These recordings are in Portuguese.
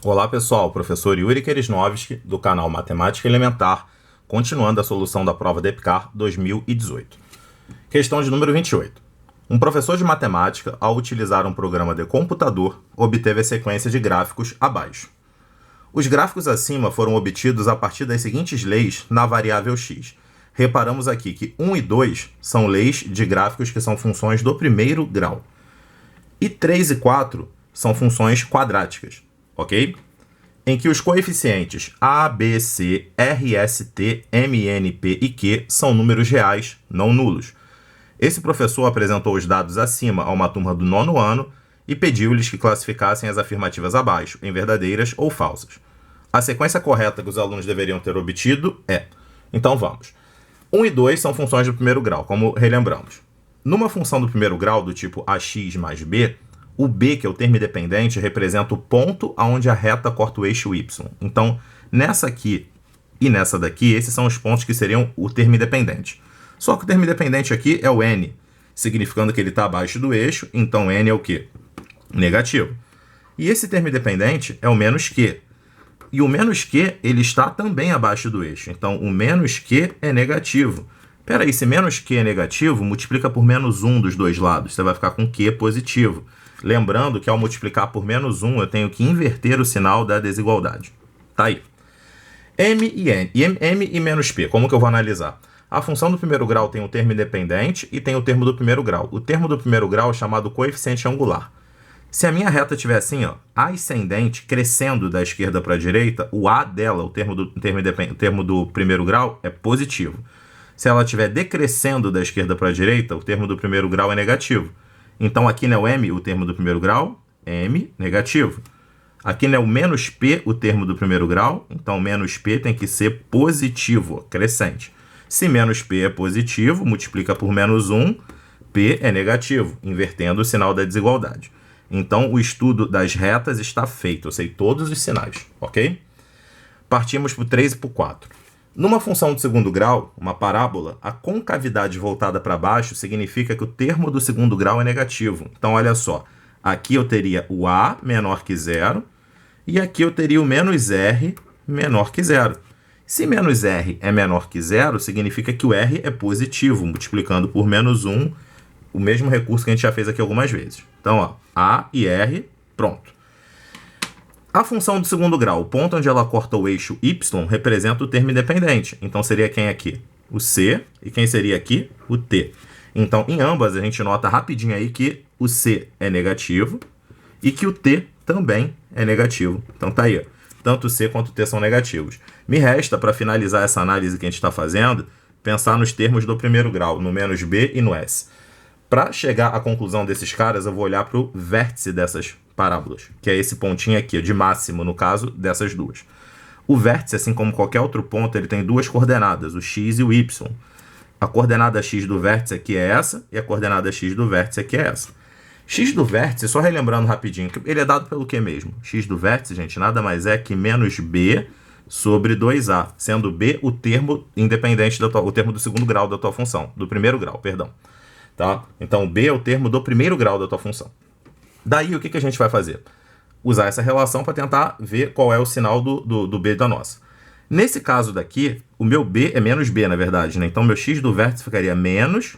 Olá pessoal, professor Yuri Keresnovski, do canal Matemática Elementar, continuando a solução da prova da EPCAR 2018. Questão de número 28. Um professor de matemática, ao utilizar um programa de computador, obteve a sequência de gráficos abaixo. Os gráficos acima foram obtidos a partir das seguintes leis na variável x. Reparamos aqui que 1 e 2 são leis de gráficos que são funções do primeiro grau. E 3 e 4 são funções quadráticas, ok? Em que os coeficientes a, b, c, r, s, t, m, n, p e q são números reais, não nulos. Esse professor apresentou os dados acima a uma turma do 9º ano e pediu-lhes que classificassem as afirmativas abaixo em verdadeiras ou falsas. A sequência correta que os alunos deveriam ter obtido é... Então vamos. 1 e 2 são funções do primeiro grau, como relembramos. Numa função do primeiro grau do tipo ax mais b, o b, que é o termo independente, representa o ponto onde a reta corta o eixo y. Então, nessa aqui e nessa daqui, esses são os pontos que seriam o termo independente. Só que o termo independente aqui é o n, significando que ele está abaixo do eixo, então n é o quê? Negativo. E esse termo independente é o menos q. E o menos q, ele está também abaixo do eixo. Então, o menos q é negativo. Peraí, se menos q é negativo, multiplica por menos 1 dos dois lados. Você vai ficar com q positivo. Lembrando que ao multiplicar por menos 1, eu tenho que inverter o sinal da desigualdade. Tá aí. M e n. M e menos p. Como que eu vou analisar? A função do primeiro grau tem o termo independente e tem o termo do primeiro grau. O termo do primeiro grau é chamado coeficiente angular. Se a minha reta estiver assim, ó, ascendente, crescendo da esquerda para a direita, o a dela, o termo do primeiro grau, é positivo. Se ela estiver decrescendo da esquerda para a direita, o termo do primeiro grau é negativo. Então, aqui não é o m, o termo do primeiro grau, m, negativo. Aqui não é o menos p, o termo do primeiro grau, então menos p tem que ser positivo, crescente. Se menos p é positivo, multiplica por menos 1, p é negativo, invertendo o sinal da desigualdade. Então, o estudo das retas está feito. Eu sei todos os sinais, ok? Partimos para o 3 e para o 4. Numa função de segundo grau, uma parábola, a concavidade voltada para baixo significa que o termo do segundo grau é negativo. Então, olha só. Aqui eu teria o a menor que zero e aqui eu teria o menos r menor que zero. Se menos r é menor que zero, significa que o r é positivo, multiplicando por menos 1, o mesmo recurso que a gente já fez aqui algumas vezes. Então, ó, a e r, pronto. A função do segundo grau, o ponto onde ela corta o eixo y, representa o termo independente. Então, seria quem aqui? O c. E quem seria aqui? O t. Então, em ambas, a gente nota rapidinho aí que o c é negativo e que o t também é negativo. Então, tá aí, ó. Tanto o c quanto o t são negativos. Me resta, para finalizar essa análise que a gente está fazendo, pensar nos termos do primeiro grau, no menos b e no s. Para chegar à conclusão desses caras, eu vou olhar para o vértice dessas parábolas, que é esse pontinho aqui, de máximo, no caso, dessas duas. O vértice, assim como qualquer outro ponto, ele tem duas coordenadas, o x e o y. A coordenada x do vértice aqui é essa, e a coordenada x do vértice aqui é essa. X do vértice, só relembrando rapidinho, ele é dado pelo que mesmo? X do vértice, gente, nada mais é que menos b sobre 2a, sendo b o termo independente, o termo do segundo grau da tua função, do primeiro grau, perdão. Tá? Então, b é o termo do primeiro grau da tua função. Daí, o que a gente vai fazer? Usar essa relação para tentar ver qual é o sinal do b da nossa. Nesse caso daqui, o meu b é menos b, na verdade, né? Então, meu x do vértice ficaria menos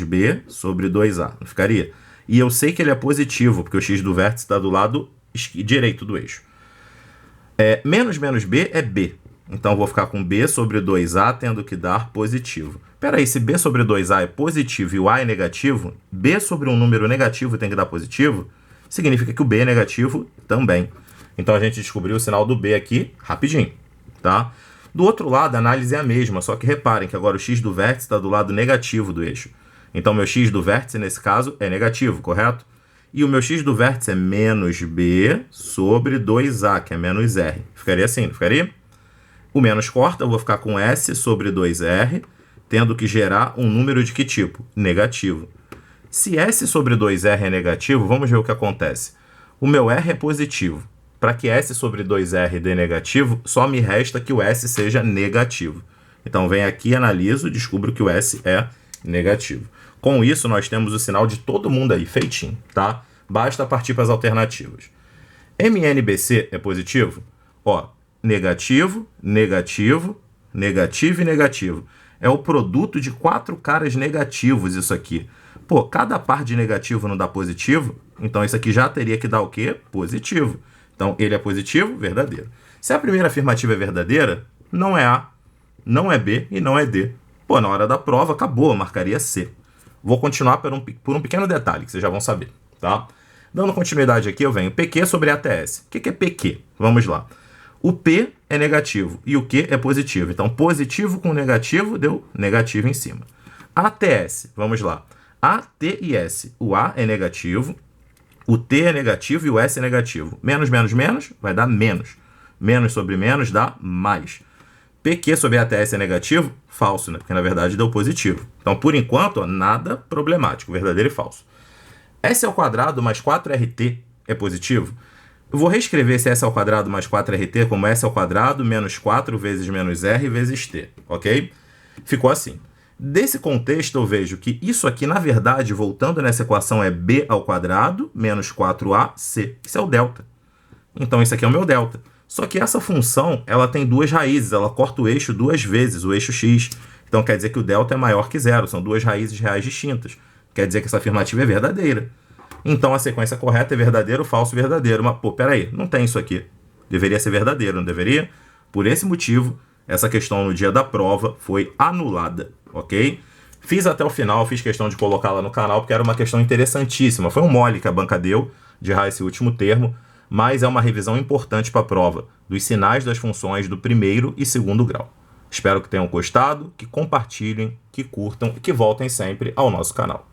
b sobre 2a, não ficaria? E eu sei que ele é positivo, porque o x do vértice está do lado direito do eixo. Menos b é b. Então, eu vou ficar com b sobre 2a tendo que dar positivo. Peraí, se b sobre 2a é positivo e o a é negativo, b sobre um número negativo tem que dar positivo, significa que o b é negativo também. Então, a gente descobriu o sinal do b aqui rapidinho, tá? Do outro lado, a análise é a mesma, só que reparem que agora o x do vértice está do lado negativo do eixo. Então, meu x do vértice, nesse caso, é negativo, correto? E o meu x do vértice é menos b sobre 2a, que é menos r. Ficaria assim, não ficaria? O menos corta, eu vou ficar com s sobre 2r, tendo que gerar um número de que tipo? Negativo. Se s sobre 2r é negativo, vamos ver o que acontece. O meu r é positivo. Para que s sobre 2r dê negativo, só me resta que o s seja negativo. Então, venho aqui, analiso, descubro que o s é negativo. Com isso, nós temos o sinal de todo mundo aí, feitinho, tá? Basta partir para as alternativas. MNBC é positivo? Ó, negativo, negativo, negativo e negativo. É o produto de 4 caras negativos isso aqui. Pô, cada par de negativo não dá positivo, então isso aqui já teria que dar o quê? Positivo. Então, ele é positivo, verdadeiro. Se a primeira afirmativa é verdadeira, não é A, não é B e não é D. Pô, na hora da prova, acabou, marcaria C. Vou continuar por um pequeno detalhe, que vocês já vão saber, tá? Dando continuidade aqui, eu venho PQ sobre ATS. O que é PQ? Vamos lá. O P é negativo e o Q é positivo. Então, positivo com negativo deu negativo em cima. ATS, vamos lá. A, T e S. O A é negativo, o T é negativo e o S é negativo. Menos, menos, menos vai dar menos. Menos sobre menos dá mais. PQ sobre ATS é negativo? Falso, né? Porque na verdade deu positivo. Então, por enquanto, ó, nada problemático, verdadeiro e falso. S ao quadrado mais 4RT é positivo? Eu vou reescrever esse S ao quadrado mais 4RT como S ao quadrado menos 4 vezes menos R vezes T, ok? Ficou assim. Desse contexto, eu vejo que isso aqui, na verdade, voltando nessa equação, é B ao quadrado menos 4AC. Isso é o delta. Então, isso aqui é o meu delta. Só que essa função, ela tem 2 raízes. Ela corta o eixo 2 vezes, o eixo x. Então, quer dizer que o delta é maior que zero. São 2 raízes reais distintas. Quer dizer que essa afirmativa é verdadeira. Então, a sequência correta é verdadeiro, falso, verdadeiro. Mas, pô, peraí, não tem isso aqui. Deveria ser verdadeiro, não deveria? Por esse motivo, essa questão no dia da prova foi anulada, ok? Fiz até o final, fiz questão de colocá-la no canal, porque era uma questão interessantíssima. Foi um mole que a banca deu de errar esse último termo, mas é uma revisão importante para a prova dos sinais das funções do primeiro e segundo grau. Espero que tenham gostado, que compartilhem, que curtam e que voltem sempre ao nosso canal.